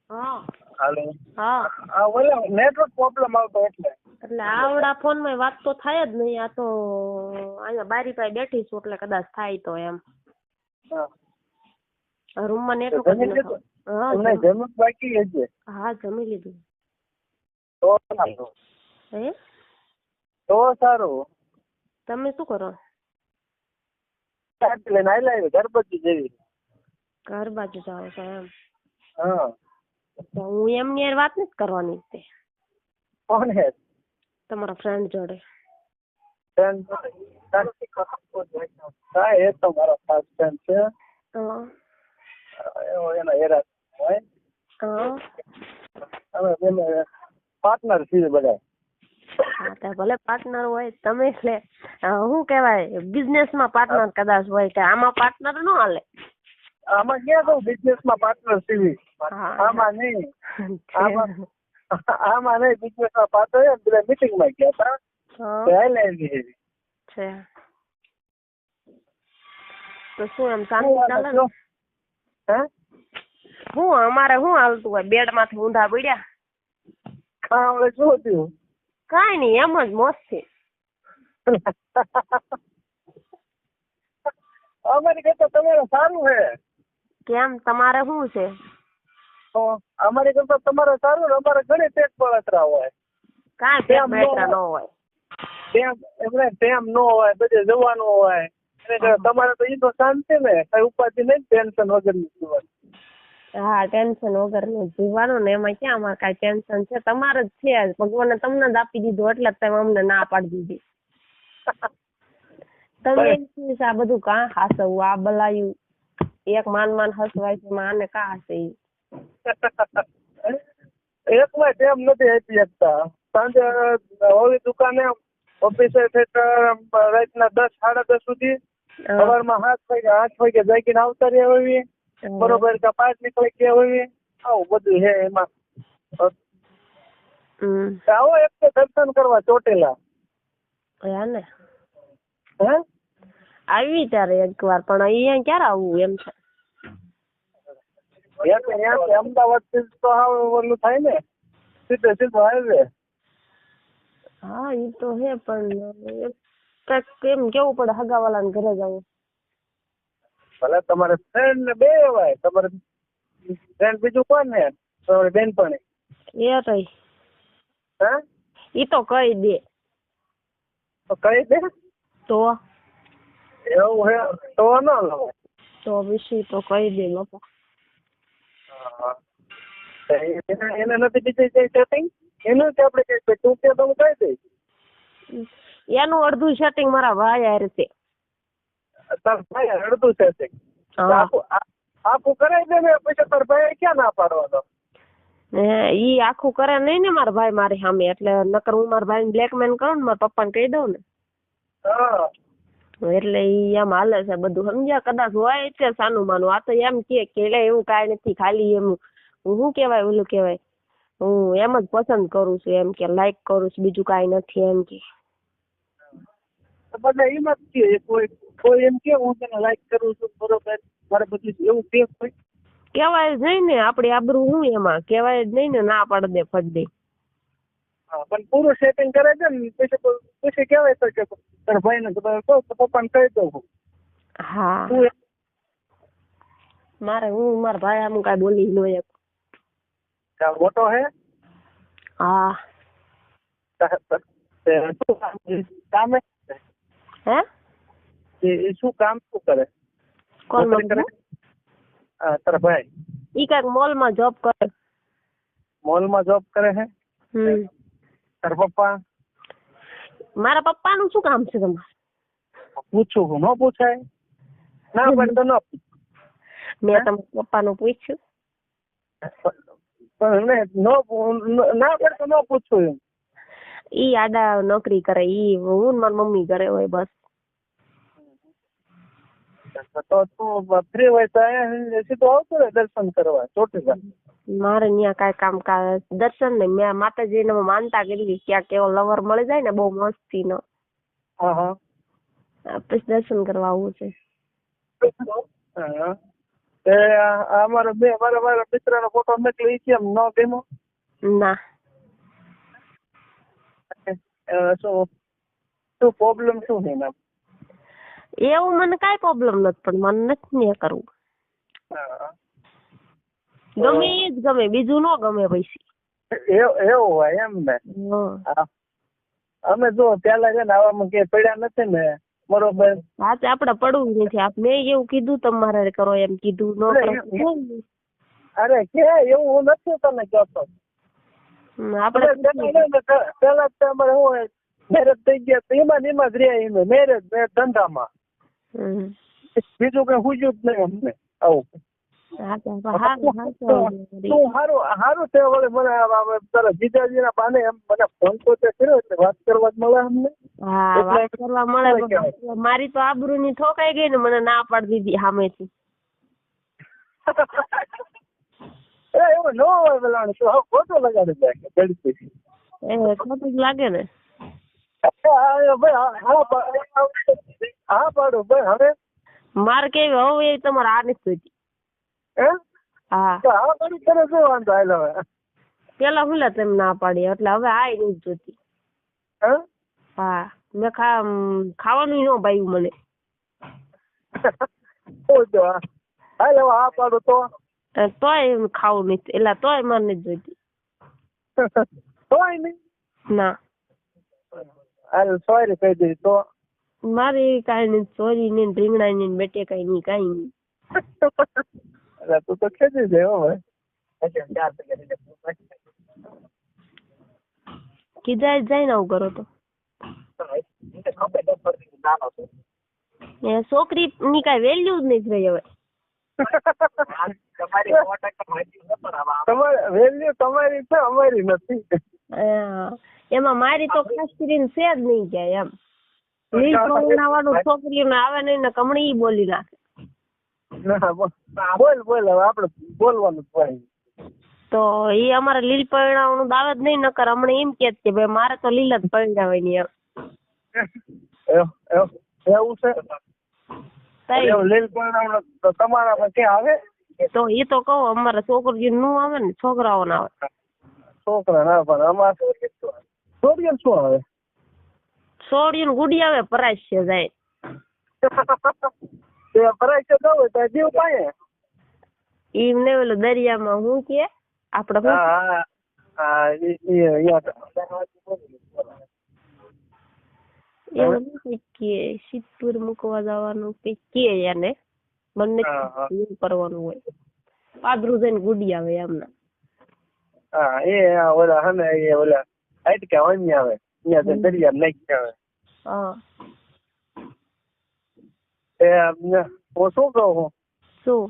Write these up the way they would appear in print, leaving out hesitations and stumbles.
હા હાલો. હા આ ઓલા નેટવર્ક પ્રોબ્લેમ આવતો એટલે. એટલે આવડા ફોન માં વાત તો થાય જ નહીં. આ તો અહીંયા બારી પાસે બેઠી છું એટલે કદાચ થાય તો એમ. હા રૂમ માં નેટવર્ક જ જમી નથી. લીધું? હા તમને જમવું બાકી છે? હા જમી લીધું. તો સારું. હે તો સારું. તમે શું કરો? ચાટ લઈને આયલા આવ્યો ગણપતિ જેવી. ઘર બાજુ જાઓ છો એમ? હા. તો હું એમની હારે વાત નથી કરવાની તે. કોણ હે? તમારા ફ્રેન્ડ જોડે. હા એ તો મારો ખાસ ફ્રેન્ડ છે. હા એવો એના હેરા હોય. હા અમે બંને પાર્ટનર છીએ બધા. હા તો ભલે પાર્ટનર હોય તમે એટલે શું કહેવાય બિઝનેસ માં પાર્ટનર કદાચ હોય કે આમાં પાર્ટનર ન હાલે. આમાં ક્યાં કહું બિઝનેસ માં પાર્ટનર છીએ. હા આમાં નહીં. આમાં નહીં બિઝનેસ માં પાર્ટનર બધા મીટિંગ માં ગયા હતા. છે તો શું એમ શાંતિ ચાલે ને? હે હું અમારે શું હાલતું હોય બેડ માંથી ઊંધા પડ્યા. હા હવે શું થયું? કાઈ નઈ એમ જ મસ્તી. અમારી કરતા તમારે સારું છે. કેમ તમારે શું છે? તો અમારી કરતા તમારે સારું ને અમારે ઘણી પેટ બળતરા હોય. કાંઈ પેટ બળતરા ન હોય. ટેમ ન હોય બધે જવાનું હોય. તમારે તો ઈ તો શાંતિ ને કઈ ઉપાધિ નહીં ટેન્શન વગરની જીવન. હા ટેન્શન વગર નું જીવવાનું ને એમાં ક્યાં અમારે કઈ ટેન્શન છે? તમારે જ છે ભગવાને તમને જ આપી દીધું એટલે જ તમે અમને ના પાડી દીધી. તમે આ બધું કાં હાસવું આ બલાયું એક માન હસવાય છે આને કાં હસે? એકમાં ટેમ નથી આપી શકતા. સાંજે હોવી દુકાને ઓફિસે રાતના 10 સાડા 10 સુધી સવારમાં 7 વાગે 8 વાગે જાગીને આવતા રહ્યા હોઈએ. બરોબર કે 5 નીકળે ગયા હોઈએ. આવું બધું છે એમાં. આવો એક તો દર્શન કરવા ચોટેલા. ને હે આવી ત્યારે એક વાર પણ અહીંયા ક્યારે આવવું એમ છે? અમદાવાદ થી તો ઓલું થાય ને સીધો હાઈવે. હા એ તો હે પણ કેમ કેવું પડે હગાવાલાને ઘરે જવું. ભલે તમારે ફ્રેન્ડ ને બે હોય તમારે ફ્રેન્ડ બીજું કોણ ને તમારી બેનપણી એ કઈ હે ઈ તો કહી દે તો કહી દે તો એવું હે તો ન લો તો વિશે તો કહી દે બાપા. એને નથી બીજી કઈ સેટિંગ એનું કે આપણે કઈ તું કે તો હું કહી દઈશ. એનું અડધું સેટિંગ મારા ભાઈ હારે છે. તાર ભાઈ અડધું સેટિંગ આખું કરાવી દે ને પછી તાર ભાઈ ક્યાં ના પાડવાનો? ઈ આખું કરે નહીં ને મારા ભાઈ મારી સામે એટલે નકર હું મારા ભાઈ બ્લેકમેલ કરું ને મારા પપ્પાને કહી દઉં ને. એટલે ઈ એમ હાલે છે બધું સમજ્યા. કદાચ હોય છે સાનું માનું. આ તો એમ કે એવું કાંઈ નથી ખાલી એમ શું કેવાય ઓલું કેવાય હું એમ જ પસંદ કરું છું એમ કે લાઈક કરું છું બીજું કાંઈ નથી એમ કે. બધા એમ જ કે કોઈ એમ કે હું તને લાઈક કરું છું બરોબર મારે બધું એવું કે કેવાય જ નહીં ને આપડી આબરૂ હું એમાં કેવાય જ નહીં ને ના પાડ દે ફટ દે. પણ પૂરું સેટિંગ કરે છે ને પછી કેવાય તો કે તારા ભાઈ ને પપ્પાને કહી દઉં. હા મારે હું મારા ભાઈ આમ કાંઈ બોલી ન એક મોટો હે. હા કામ હે શું કામ શું કરે? કોણ કરે તારા ભાઈ? ઈ કાંઈક મોલ માં જોબ કરે. મોલ માં જોબ કરે છે? તારા પપ્પા? મારા પપ્પા નું શું કામ છે તમારે? પૂછું હું ન પૂછાય ના પડે તો ન પૂછ. મેં તમારા પપ્પા નું પૂછ્યું ના પડે તો ન પૂછું એમ. ઈ આડા નોકરી કરે ઈ હું મારી મમ્મી કરે હોય બસ. તો તું ફ્રી હોય તો સીધું આવતો ને દર્શન કરવા ચોટીલા. મારે ત્યાં કાંઈ કામ દર્શન ને મેં માતાજીને માનતા કરી ક્યાંક એવો લવર મળી જાય ને બહુ મસ્તી નો પછી દર્શન કરવા આવવું છે. અમારો મારા મિત્રનો ફોટો મોકલી છે, એમ ન ગમ્યો? ના. શું પ્રોબ્લેમ શું છે એના? એવું મને કાંઈ પ્રોબ્લેમ નથી, પણ મને નથી ને કરવું. ગમે એ જ ગમે, બીજું ન ગમે પછી. એવું હોય એમ ને? અમે જો પેલા છે ને આવામાં કે પડ્યા નથી ને, બરોબર? હા, તે આપણે પડવું નથી. મેં એવું કીધું તમારે કરો એમ કીધું, ન કરો. અરે કે એવું હું નથી તને કહેતો. આપણે પેલા અમારે શું હોય, મેરેજ થઈ ગયા એમાં જ રહ્યા, મેરેજ ધંધામાં. બીજું કઈ હુજ્યું જ નહીં અમને આવું. સારું છે. વળે મને તારા જીજાજીના બાને એમ મને ફોન તો કર્યો એટલે વાત કરવા જ મળે અમને. હા, વાત કરવા મળે. મારી તો આબરૂની ઠોકાઈ ગઈ ને, મને ના પાડી દીધી સામેથી. એવું ન હોય પેલા ખોટો લગાડી જાય ગળતી. ખોટું જ લાગે ને. હા પાડું ભાઈ. હવે મારે કેવી હવે એ તમારે આ નથી જોઈતી. હા, પાડી કરે શું વાંધો? હાલ હવે પેલા હું તમે ના પાડી એટલે હવે આ નથી જોઈતી. હા, મેં ખાવાનું ન ભાવ્યું મને. હાલ હવે હા પાડું તોય ખાવું નથી, એટલે તોય મને નથી જોઈતી. તોય નહીં? ના. હાલ સોરી કહી દીધી તો? મારે કાંઈ નહીં, સોરી નહીં, રીંગણા નહીં, બેટે કઈ નહીં, કાંઈ નહીં. તું તો ખેંચી દે હવે. કીધા જાય ને આવું કરો તો. છોકરી ની કઈ વેલ્યુ જ નથી રહી હવે. વેલ્યુ તમારી છે, અમારી નથી. એમાં મારી તો ખાસ કરીને છે જ નહીં ક્યાંય એમ. લીલ પરણાવાનું છોકરીઓને આવે નહીં ને કમણી બોલી નાખે. બોલ હવે આપડે બોલવાનું હોય તો એ અમારે લીલ પરણાવાનું દાવે જ નહીં, નકર હમણાં એમ કે ભાઈ મારે તો લીલ જ પરણાવે નહીં એમ. એવું છે? લીલ પરણાવાનું તમારામાં ક્યાં આવે? તો એ તો કહું અમારે છોકરીઓ નું આવે ને, છોકરાઓ ના આવે. છોકરા ના પણ અમારે છોકરીઓ શું આવે? છોડીઓ ગુડી આવે, પરાશ છે જાય. પરાશ છે હોય તો જીવ પાયે એમ ને ઓલું દરિયામાં હું કે આપડે એવું નથી કે સિદ્ધપુર મૂકવા જવાનું કઈ કે એને મને એવું કરવાનું હોય. પાદરું જઈને ગુડી આવે એમના. હા, એ ઓલા હને એ ઓલા હાઈટ કે વન્ય આવે અહીંયા દરિયા નાખી આવે. હા, હું શું કહું? શું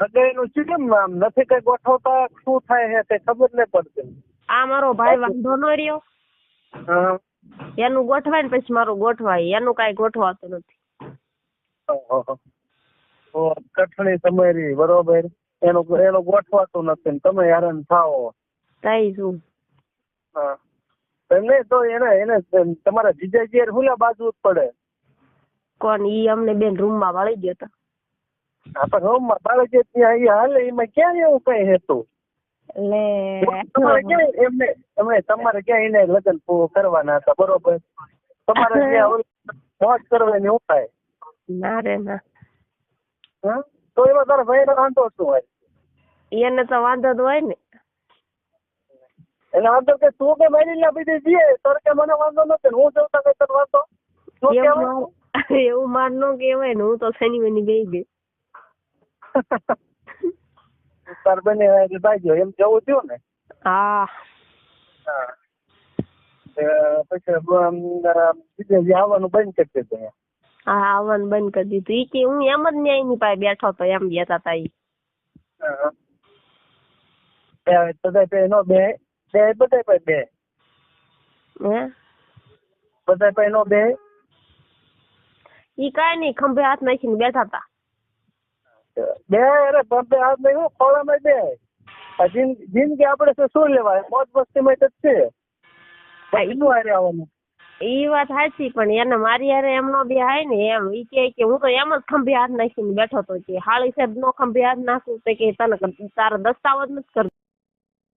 હગાઈ નું કેમ આમ નથી કઈ ગોઠવતા? શું થાય છે કઈ ખબર નહીં પડતી. આ મારો ભાઈ વાંધો નો રહ્યો, એનું ગોઠવાય ને પછી મારું ગોઠવાય, એનું કઈ ગોઠવાતું નથી. કઠણી તમારી બરોબર, એનું ગોઠવાતું નથી, તમે હેરાન થાઓ. થાય શું? હા, નહીં તો એને તમારા જીજાજી હુલા બાજુ જ પડે. કોણ? ઈ અમને બેન રૂમ માં વાળી ગયો હતો. હા, પણ રૂમ માં વાળી ગયો ત્યાં હાલે, એમાં ક્યાં એવું કઈ હતું? તમારે ક્યાં એને લગ્ન કરવાના હતા બરોબર, તમારે ત્યાં મોજ કરવાની ઉપાય ના રે ના. તો એમાં તારા ભાઈ નો વાંધો શું હોય? એને તો વાંધો જ હોય ને. એને વાંધો કે તું કે મારી લા બીજી જઈએ તો કે મને વાંધો નથી, હું જવતા કઈ તને વાંધો? એવું માર નો કેવાય ને, હું તો શનિ બની ગઈ. તાર બને ભાઈ એમ જવું થયું ને. હા, પછી આવવાનું બંધ કરી દીધું. હા, આવવાનું બંધ કરી દીધું. ઈ કે હું એમ જ ન્યાય ની પાસે બેઠો તો એમ બેઠા હતા. ઈ બધા નો બે બધા પાસે બે બધા પાસે નો બે. ઈ કઈ નઈ, ખંભે હાથ નાખીને બેઠા હતા. બે અરે ખંભે હાથ નાખ્યું, ખોળામાં બે. જિંદગી આપડે શું લેવાય? મોજ મસ્તી માં જ છે. આવવાનું ઈ વાત સાચી, પણ એને મારી હારે એમ નો બેહાય ને એમ. ઈ કે હું તો એમ જ ખંભે હાથ નાખીને બેઠો તો કે હાળી સાહેબ નો ખંભે હાથ નાખું તો કે તને તારા દસ્તાવેજ નથી કરતા.